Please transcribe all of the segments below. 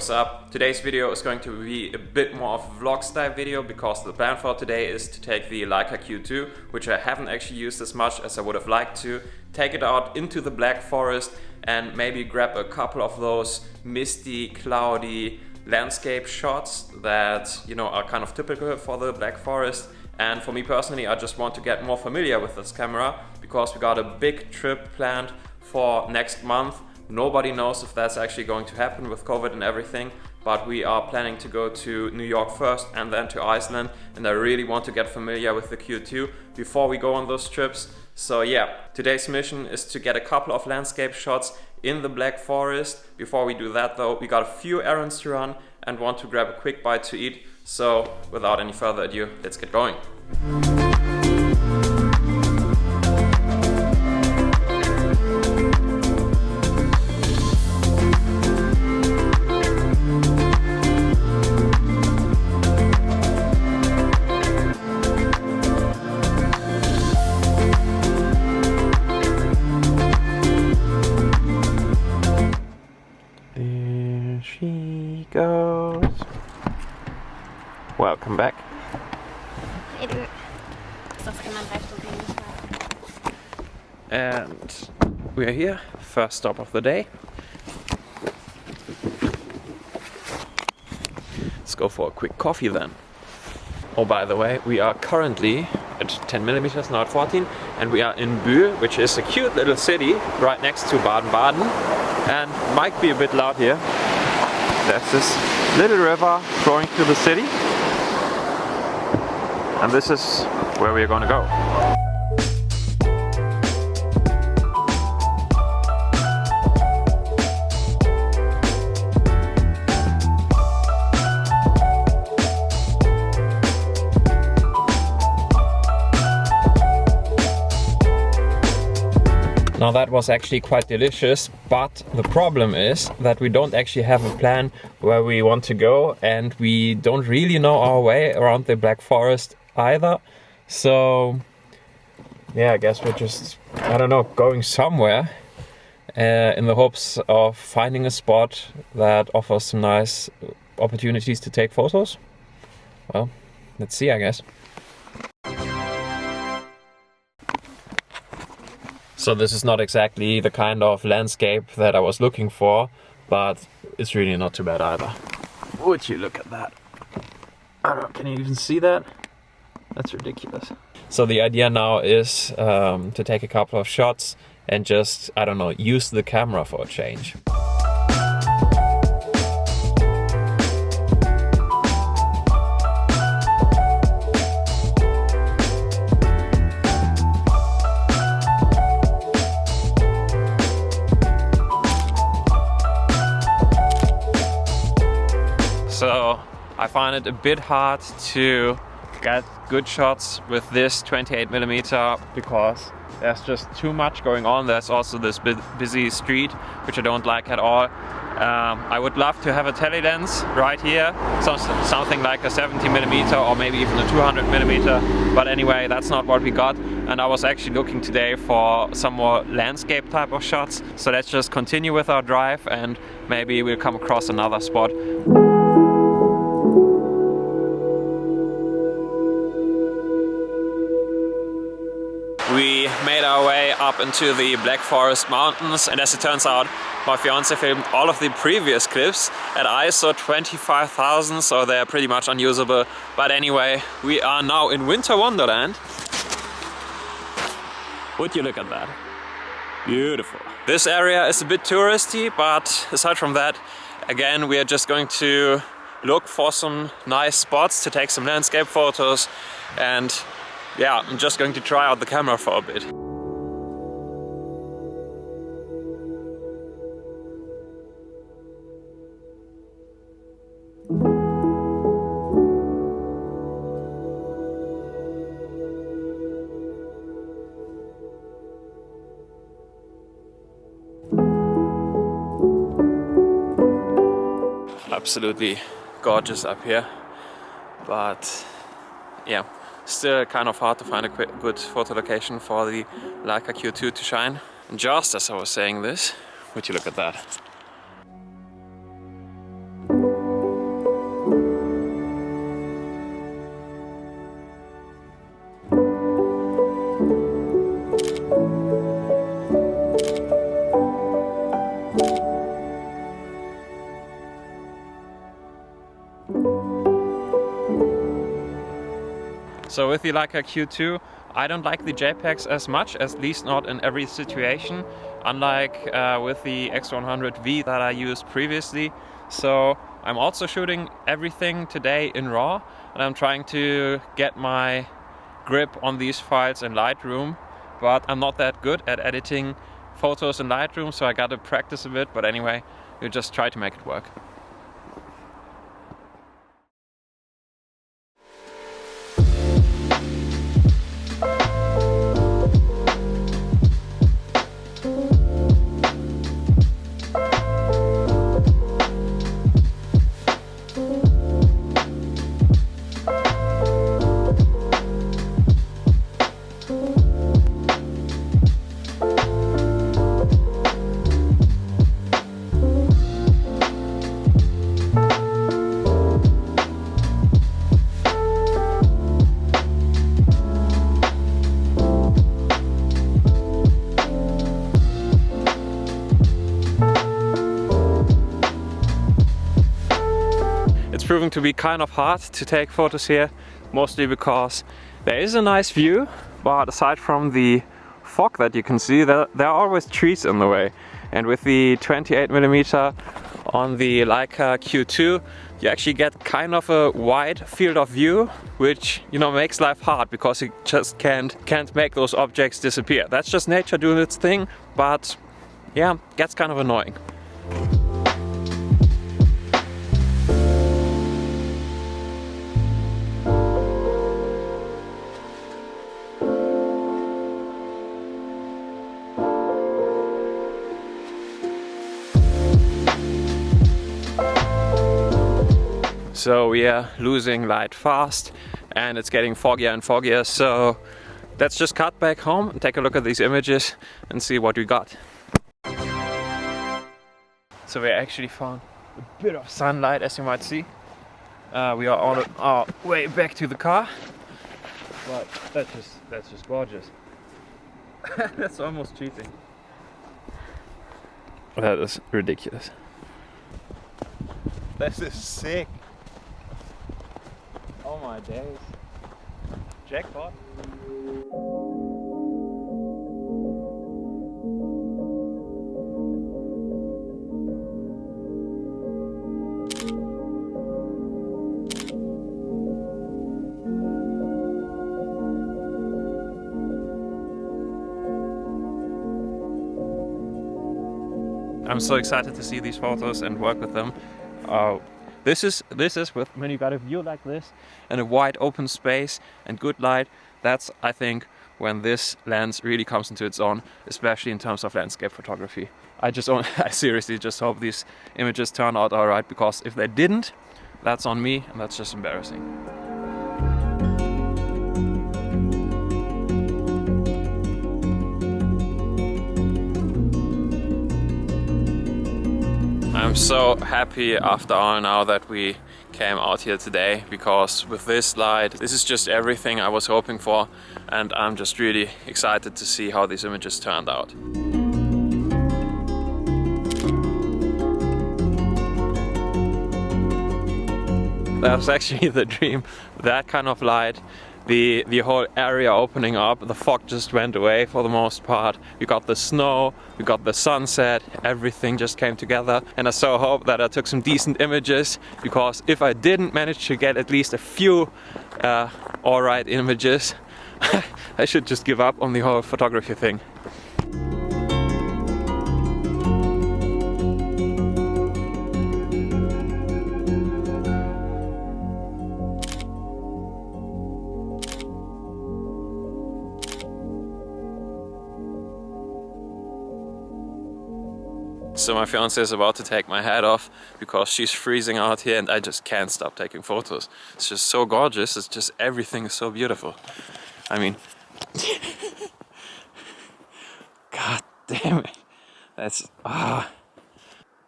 what's up? Today's video is going to be a bit more of a vlog style video because the plan for today is to take the Leica Q2, which I haven't actually used as much as I would have liked to, take it out into the Black Forest and maybe grab a couple of those misty, cloudy landscape shots that, you know, are kind of typical for the Black Forest. And for me personally, I just want to get more familiar with this camera because we got a big trip planned for next month. Nobody knows if that's actually going to happen with COVID and everything, but we are planning to go to New York first and then to Iceland, and I really want to get familiar with the Q2 before we go on those trips. So yeah, today's mission is to get a couple of landscape shots in the Black Forest. Before we do that though, we got a few errands to run and want to grab a quick bite to eat. So without any further ado, let's get going. There she goes. Welcome back. And we are here, first stop of the day. Let's go for a quick coffee then. Oh, by the way, we are currently at 10mm, now at 14, and we are in Buhl, which is a cute little city right next to Baden-Baden, and might be a bit loud here. There's this little river flowing through the city, and this is where we're gonna go. Now that was actually quite delicious, but the problem is that we don't actually have a plan where we want to go, and we don't really know our way around the Black Forest either. So yeah, I guess we're just, I don't know, going somewhere in the hopes of finding a spot that offers some nice opportunities to take photos. Well, let's see, I guess. So this is not exactly the kind of landscape that I was looking for, but it's really not too bad either. Would you look at that? I don't know, can you even see that? That's ridiculous. So the idea now is to take a couple of shots and just, I don't know, use the camera for a change. So I find it a bit hard to get good shots with this 28mm because there's just too much going on. There's also this busy street, which I don't like at all. I would love to have a tele lens right here, something like a 70mm or maybe even a 200mm, but anyway, that's not what we got. And I was actually looking today for some more landscape type of shots. So let's just continue with our drive and maybe we'll come across another spot. We made our way up into the Black Forest Mountains, and as it turns out, my fiance filmed all of the previous clips at ISO 25,000, so they're pretty much unusable. But anyway, we are now in Winter Wonderland. Would you look at that? Beautiful. This area is a bit touristy, but aside from that, again, we are just going to look for some nice spots to take some landscape photos, and yeah, I'm just going to try out the camera for a bit. Absolutely gorgeous up here, but yeah, still kind of hard to find a good photo location for the Leica Q2 to shine. And just as I was saying this, would you look at that? So with the Leica Q2, I don't like the JPEGs as much, at least not in every situation, unlike with the X100V that I used previously. So I'm also shooting everything today in RAW, and I'm trying to get my grip on these files in Lightroom, but I'm not that good at editing photos in Lightroom, so I gotta practice a bit. But anyway, we'll just try to make it work. Proving to be kind of hard to take photos here, mostly because there is a nice view, but aside from the fog that you can see, there are always trees in the way. And with the 28mm on the Leica Q2, you actually get kind of a wide field of view, which, you know, makes life hard because you just can't make those objects disappear. That's just nature doing its thing, but yeah, gets kind of annoying. So we are losing light fast and it's getting foggier and foggier, so let's just cut back home and take a look at these images and see what we got. So we actually found a bit of sunlight, as you might see. We are on our way back to the car, but that's just gorgeous. That's almost cheating. That is ridiculous. This is sick. Oh my days. Jackpot. I'm so excited to see these photos and work with them. This is when you got a view like this and a wide open space and good light. That's, I think, when this lens really comes into its own, especially in terms of landscape photography. I seriously just hope these images turn out alright, because if they didn't, that's on me and that's just embarrassing. I'm so happy after all now that we came out here today, because with this light, this is just everything I was hoping for, and I'm just really excited to see how these images turned out. That was actually the dream, that kind of light. The whole area opening up, the fog just went away for the most part. We got the snow, we got the sunset, everything just came together. And I so hope that I took some decent images, because if I didn't manage to get at least a few alright images, I should just give up on the whole photography thing. So my fiance is about to take my hat off because she's freezing out here and I just can't stop taking photos. It's just so gorgeous, it's just everything is so beautiful. I mean, god damn it, that's, I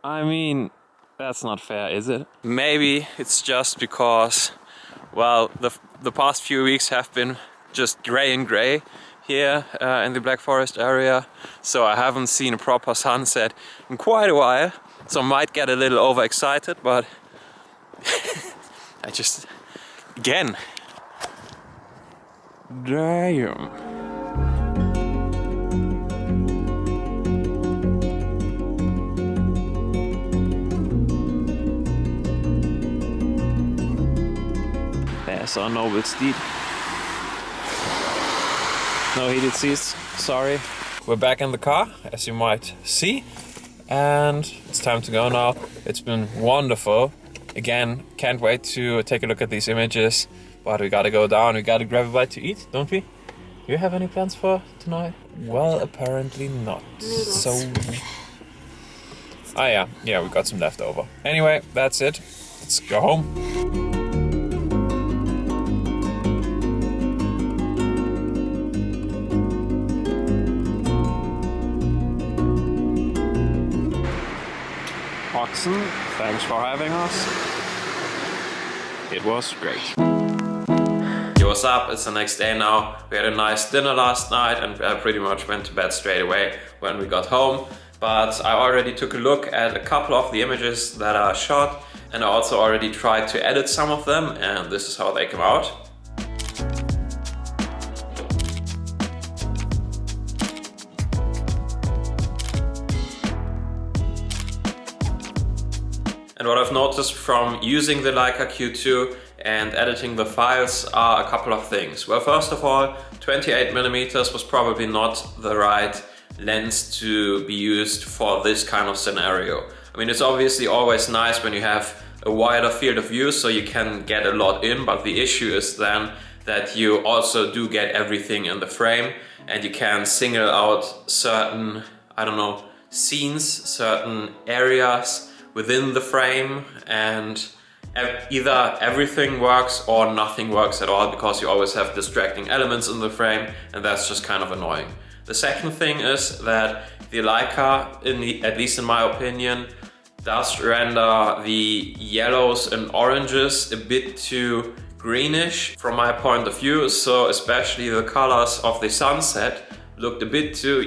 mean, that's not fair, is it? Maybe it's just because, well, the past few weeks have been just grey and grey here in the Black Forest area, so I haven't seen a proper sunset in quite a while, so I might get a little overexcited, but I just, again, Damn. There's our noble steed. No heated seats, sorry. We're back in the car, as you might see. And it's time to go now. It's been wonderful. Again, can't wait to take a look at these images. But we gotta go down, we gotta grab a bite to eat, don't we? Do you have any plans for tonight? Well, apparently not. So... Ah yeah, we got some leftover. Anyway, that's it. Let's go home. Oxen, thanks for having us. It was great. Yo, what's up? It's the next day now. We had a nice dinner last night and I pretty much went to bed straight away when we got home. But I already took a look at a couple of the images that are shot and I also already tried to edit some of them and this is how they come out. And what I've noticed from using the Leica Q2 and editing the files are a couple of things. Well, first of all, 28mm was probably not the right lens to be used for this kind of scenario. I mean, it's obviously always nice when you have a wider field of view so you can get a lot in, but the issue is then that you also do get everything in the frame and you can single out certain, I don't know, scenes, certain areas within the frame and either everything works or nothing works at all because you always have distracting elements in the frame and that's just kind of annoying. The second thing is that the Leica, at least in my opinion, does render the yellows and oranges a bit too greenish from my point of view, so especially the colors of the sunset looked a bit too,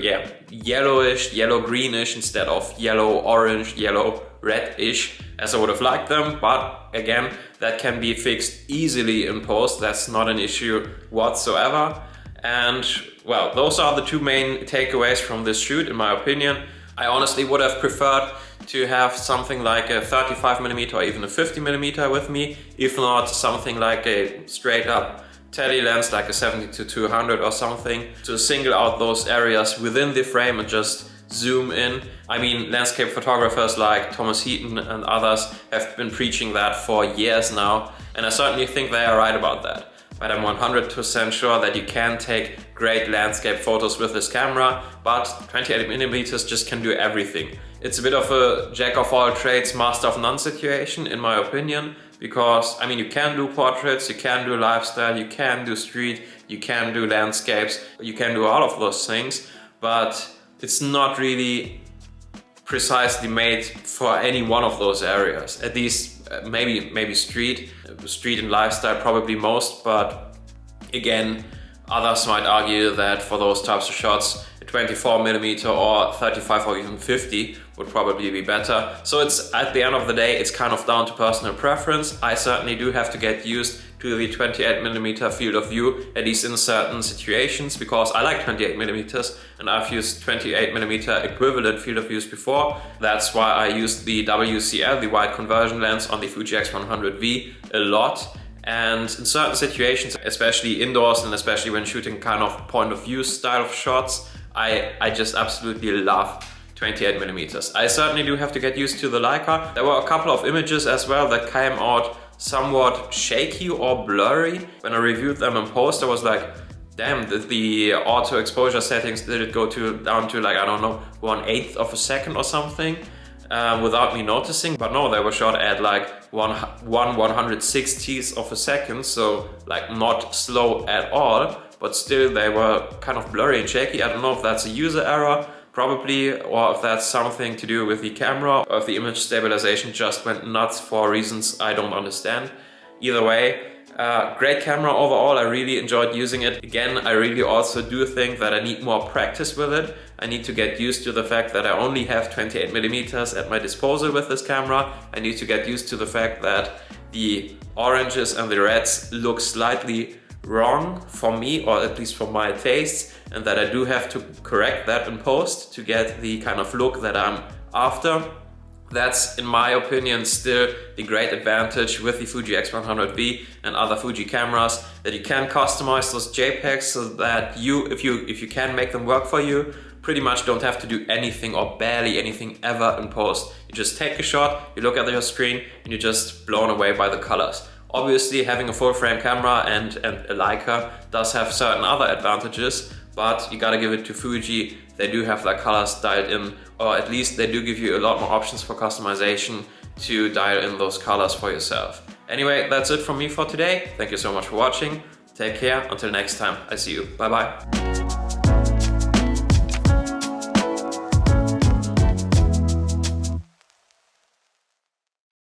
yellowish, yellow-greenish instead of yellow-orange, yellow-red-ish as I would have liked them. But again, that can be fixed easily in post. That's not an issue whatsoever. And well, those are the two main takeaways from this shoot, in my opinion. I honestly would have preferred to have something like a 35mm or even a 50mm with me, if not something like a straight up tele lens like a 70-200 or something to single out those areas within the frame and just zoom in. I mean, landscape photographers like Thomas Heaton and others have been preaching that for years now, and I certainly think they are right about that. But I'm 100% sure that you can take great landscape photos with this camera, but 28mm just can do everything. It's a bit of a jack of all trades, master of none situation, in my opinion, because I mean, you can do portraits, you can do lifestyle, you can do street, you can do landscapes, you can do all of those things, but it's not really precisely made for any one of those areas. At least maybe street and lifestyle probably most, but again, others might argue that for those types of shots, a 24mm or 35 or even 50 would probably be better. So it's, at the end of the day, it's kind of down to personal preference. I certainly do have to get used to the 28mm field of view, at least in certain situations, because I like 28mm and I've used 28mm equivalent field of views before. That's why I used the WCL, the wide conversion lens on the Fuji X100V a lot. And in certain situations, especially indoors and especially when shooting kind of point of view style of shots, I just absolutely love 28mm. I certainly do have to get used to the Leica. There were a couple of images as well that came out somewhat shaky or blurry. When I reviewed them in post, I was like, damn, the auto exposure settings, did it go down to like, I don't know, 1/8 of a second or something? Without me noticing, but no, they were shot at like 1/160th of a second, so like not slow at all, but still they were kind of blurry and shaky. I don't know if that's a user error, probably, or if that's something to do with the camera, or if the image stabilization just went nuts for reasons I don't understand. Either way, great camera overall. I really enjoyed using it. Again, I really also do think that I need more practice with it. I need to get used to the fact that I only have 28mm at my disposal with this camera. I need to get used to the fact that the oranges and the reds look slightly wrong for me, or at least for my tastes, and that I do have to correct that in post to get the kind of look that I'm after. That's, in my opinion, still the great advantage with the Fuji X100V and other Fuji cameras, that you can customize those JPEGs so that you, if you can make them work for you, pretty much don't have to do anything or barely anything ever in post. You just take a shot, you look at your screen, and you're just blown away by the colors. Obviously, having a full frame camera and a Leica does have certain other advantages, but you gotta give it to Fuji. They do have their colors dialed in, or at least they do give you a lot more options for customization to dial in those colors for yourself. Anyway, that's it from me for today. Thank you so much for watching. Take care. Until next time, I see you. Bye bye.